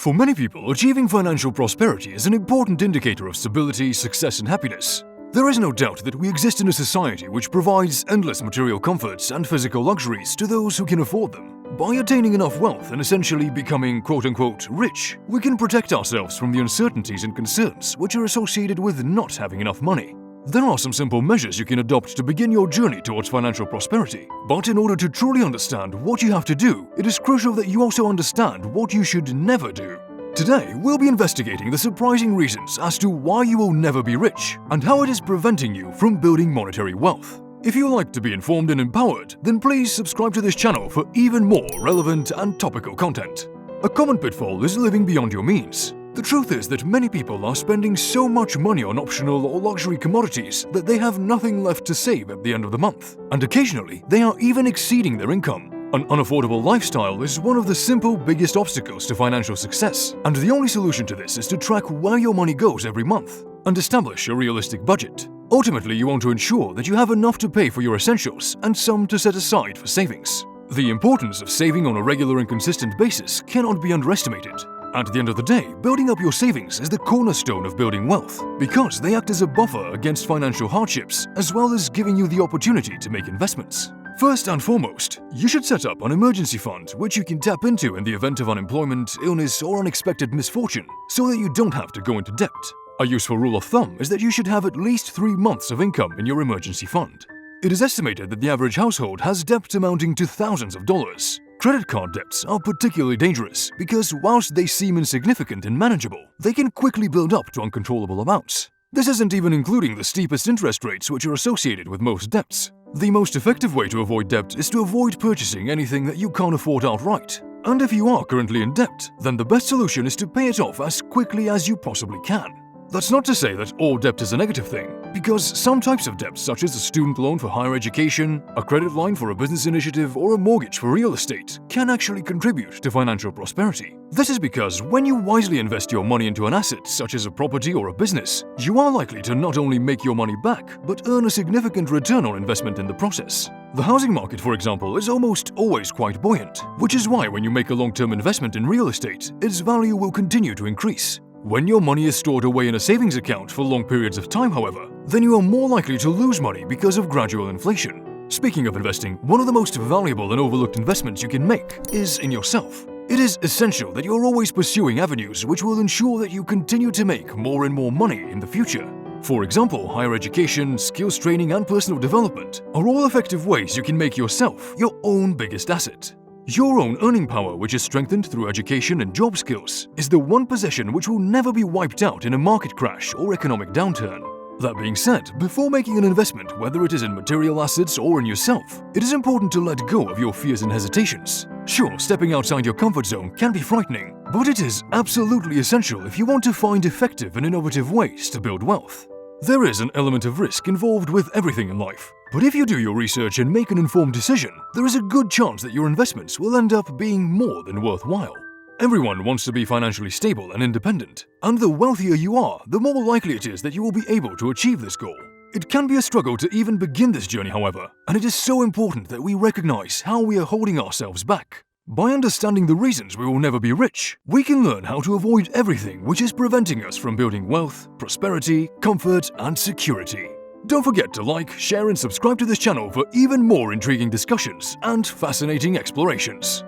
For many people, achieving financial prosperity is an important indicator of stability, success, and happiness. There is no doubt that we exist in a society which provides endless material comforts and physical luxuries to those who can afford them. By attaining enough wealth and essentially becoming quote-unquote rich, we can protect ourselves from the uncertainties and concerns which are associated with not having enough money. There are some simple measures you can adopt to begin your journey towards financial prosperity, but in order to truly understand what you have to do, it is crucial that you also understand what you should never do. Today, we'll be investigating the surprising reasons as to why you will never be rich and how it is preventing you from building monetary wealth. If you like to be informed and empowered, then please subscribe to this channel for even more relevant and topical content. A common pitfall is living beyond your means. The truth is that many people are spending so much money on optional or luxury commodities that they have nothing left to save at the end of the month, and occasionally they are even exceeding their income. An unaffordable lifestyle is one of the simple biggest obstacles to financial success, and the only solution to this is to track where your money goes every month and establish a realistic budget. Ultimately, you want to ensure that you have enough to pay for your essentials and some to set aside for savings. The importance of saving on a regular and consistent basis cannot be underestimated. At the end of the day, building up your savings is the cornerstone of building wealth because they act as a buffer against financial hardships as well as giving you the opportunity to make investments. First and foremost, you should set up an emergency fund which you can tap into in the event of unemployment, illness, or unexpected misfortune so that you don't have to go into debt. A useful rule of thumb is that you should have at least 3 months of income in your emergency fund. It is estimated that the average household has debt amounting to thousands of dollars. Credit card debts are particularly dangerous because whilst they seem insignificant and manageable, they can quickly build up to uncontrollable amounts. This isn't even including the steepest interest rates which are associated with most debts. The most effective way to avoid debt is to avoid purchasing anything that you can't afford outright. And if you are currently in debt, then the best solution is to pay it off as quickly as you possibly can. That's not to say that all debt is a negative thing, because some types of debts such as a student loan for higher education, a credit line for a business initiative, or a mortgage for real estate can actually contribute to financial prosperity. This is because when you wisely invest your money into an asset such as a property or a business, you are likely to not only make your money back, but earn a significant return on investment in the process. The housing market, for example, is almost always quite buoyant, which is why when you make a long-term investment in real estate, its value will continue to increase. When your money is stored away in a savings account for long periods of time, however, then you are more likely to lose money because of gradual inflation. Speaking of investing, one of the most valuable and overlooked investments you can make is in yourself. It is essential that you're always pursuing avenues which will ensure that you continue to make more and more money in the future. For example, higher education, skills training, and personal development are all effective ways you can make yourself your own biggest asset. Your own earning power, which is strengthened through education and job skills, is the one possession which will never be wiped out in a market crash or economic downturn. That being said, before making an investment, whether it is in material assets or in yourself, it is important to let go of your fears and hesitations. Sure, stepping outside your comfort zone can be frightening, but it is absolutely essential if you want to find effective and innovative ways to build wealth. There is an element of risk involved with everything in life, but if you do your research and make an informed decision, there is a good chance that your investments will end up being more than worthwhile. Everyone wants to be financially stable and independent, and the wealthier you are, the more likely it is that you will be able to achieve this goal. It can be a struggle to even begin this journey, however, and it is so important that we recognize how we are holding ourselves back. By understanding the reasons we will never be rich, we can learn how to avoid everything which is preventing us from building wealth, prosperity, comfort, and security. Don't forget to like, share, and subscribe to this channel for even more intriguing discussions and fascinating explorations.